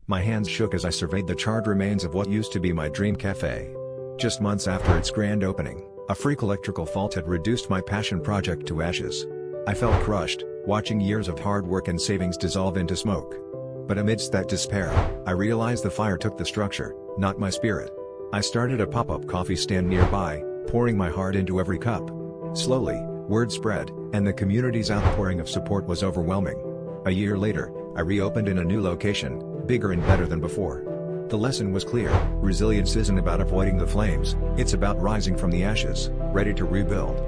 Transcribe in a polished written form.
My hands shook as I surveyed the charred remains of what used to be my dream cafe. Just months after its grand opening, a freak electrical fault had reduced my passion project to ashes. I felt crushed, watching years of hard work and savings dissolve into smoke. But amidst that despair, I realized the fire took the structure, not my spirit. I started a pop-up coffee stand nearby, pouring my heart into every cup. Slowly, word spread, and the community's outpouring of support was overwhelming. A year later, I reopened in a new location, bigger and better than before. The lesson was clear: resilience isn't about avoiding the flames, it's about rising from the ashes, ready to rebuild.